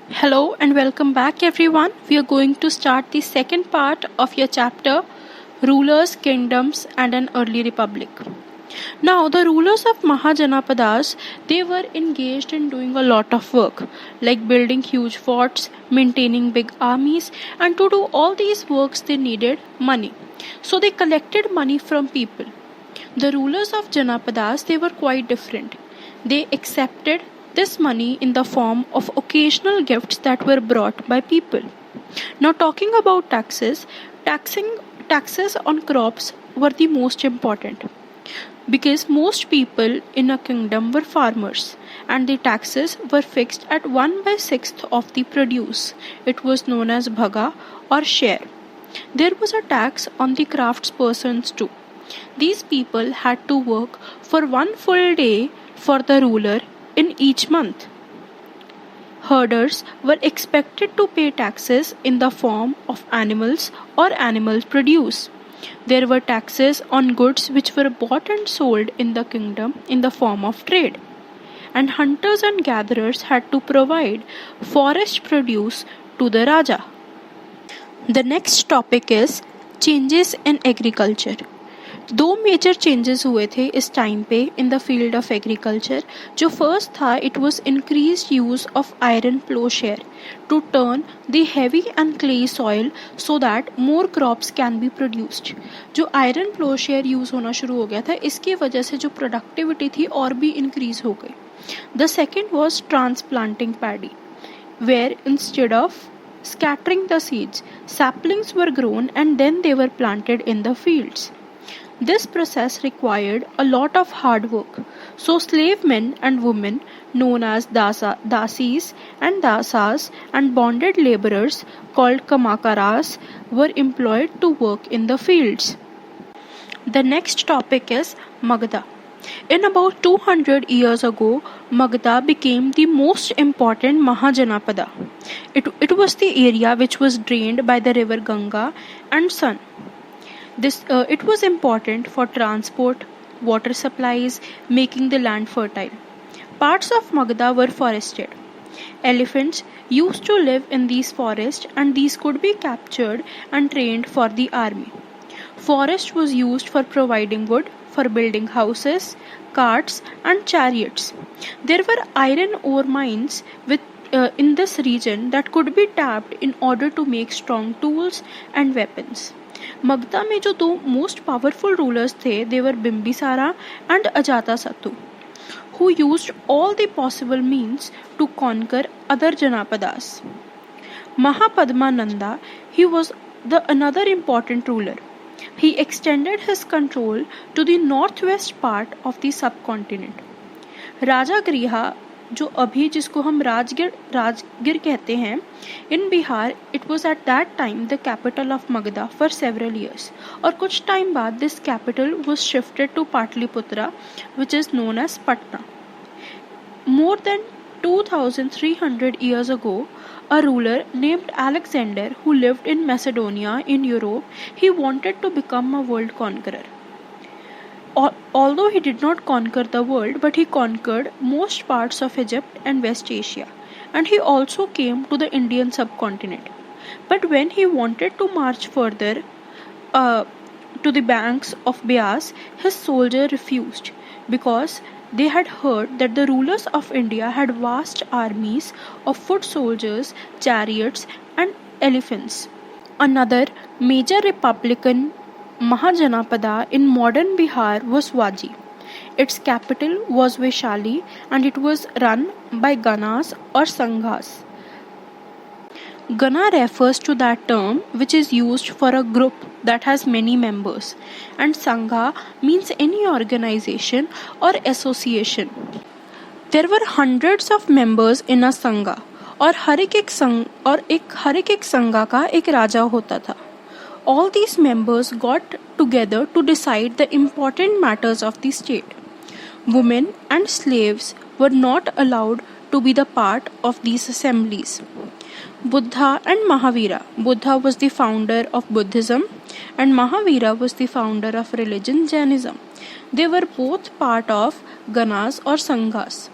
Hello and welcome back, everyone. We are going to start the second part of your chapter, Rulers, Kingdoms, and an Early Republic. Now, the rulers of Mahajanapadas, they were engaged in doing a lot of work, like building huge forts, maintaining big armies, and to do all these works they needed money. So they collected money from people. The rulers of Janapadas, they were quite different. They accepted this money in the form of occasional gifts that were brought by people. Now, talking about taxes on crops were the most important because most people in a kingdom were farmers and the taxes were fixed at 1 by 6th of the produce. It was known as bhaga or share. There was a tax on the craftspersons too. These people had to work for one full day for the ruler in each month. Herders were expected to pay taxes in the form of animals or animal produce. There were taxes on goods which were bought and sold in the kingdom in the form of trade. And hunters and gatherers had to provide forest produce to the Raja. The next topic is changes in agriculture. दो major changes हुए थे इस time पे in the field of agriculture. जो first था, it was increased use of iron ploughshare to turn the heavy and clayey soil so that more crops can be produced. जो iron ploughshare use होना शुरू हो गया था, इसकी वजह से जो प्रोडक्टिविटी थी और भी इंक्रीज हो गई. The second was transplanting paddy, where instead of scattering the seeds, saplings were grown and then they were planted in the fields. This process required a lot of hard work, so slave men and women known as dasis and dasas and bonded laborers called kamakaras were employed to work in the fields. The next topic is Magadha. In about 200 years ago, Magadha became the most important Mahajanapada. It was the area which was drained by the river Ganga and Son. It was important for transport, water supplies, making the land fertile. Parts of Magadha were forested. Elephants used to live in these forests and these could be captured and trained for the army. Forest was used for providing wood, for building houses, carts and chariots. There were iron ore mines in this region that could be tapped in order to make strong tools and weapons. Magadha में जो दो most powerful rulers थे, they were Bimbisara and Ajatasattu, who used all the possible means to conquer other Janapadas. Mahapadmananda, he was another important ruler. He extended his control to the northwest part of the subcontinent. राजा गृहा, जो अभी जिसको हम राजगिर कहते हैं, in Bihar, it was at that time the capital of Magadha for several years. और कुछ time बाद this capital was shifted to Patliputra, which is known as Patna. More than 2300 years ago, a ruler named Alexander, who lived in Macedonia in Europe, he wanted to become a world conqueror. Although he did not conquer the world, but he conquered most parts of Egypt and West Asia, and he also came to the Indian subcontinent. But when he wanted to march further to the banks of Beas, his soldier refused because they had heard that the rulers of India had vast armies of foot soldiers, chariots, and elephants. Another major republican Mahajanapada in modern Bihar was Vaji. Its capital was Vaishali and it was run by Ganas or Sanghas. Gana refers to that term which is used for a group that has many members, and Sangha means any organization or association. There were hundreds of members in a Sangha और हर एक संघा का एक राजा होता था. All these members got together to decide the important matters of the state. Women and slaves were not allowed to be the part of these assemblies. Buddha and Mahavira. Buddha was the founder of Buddhism and Mahavira was the founder of religion Jainism. They were both part of Ganas or Sanghas.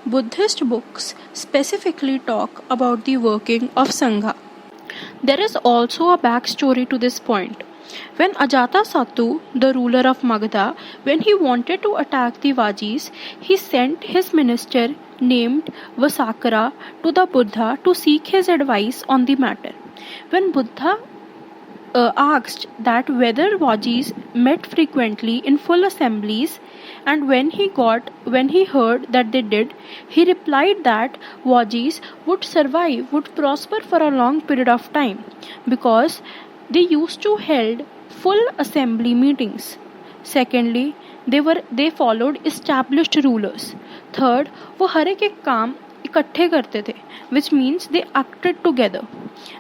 Buddhist books specifically talk about the working of Sangha. There is also a backstory to this point. When Ajatasattu, the ruler of Magadha, when he wanted to attack the Vajis, he sent his minister named Vasakara to the Buddha to seek his advice on the matter. When Buddha asked that whether Vajis met frequently in full assemblies, and when he heard that they did, he replied that Vajis would prosper for a long period of time, because they used to held full assembly meetings. Secondly, they followed established rulers. Third, वो हर एक काम इकट्ठे करते थे, which means they acted together,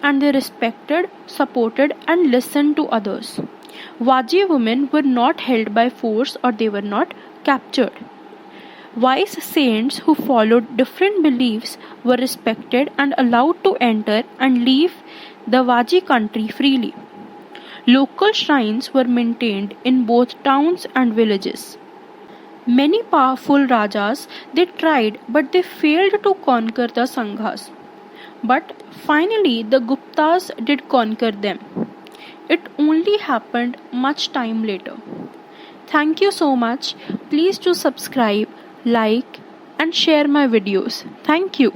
and they respected, supported and listened to others. Vaji women were not held by force or they were not captured. Wise saints who followed different beliefs were respected and allowed to enter and leave the Vaji country freely. Local shrines were maintained in both towns and villages. Many powerful Rajas they tried but they failed to conquer the Sanghas. But finally the Guptas did conquer them. It only happened much time later. Thank you so much. Please do subscribe, like and share my videos. Thank you.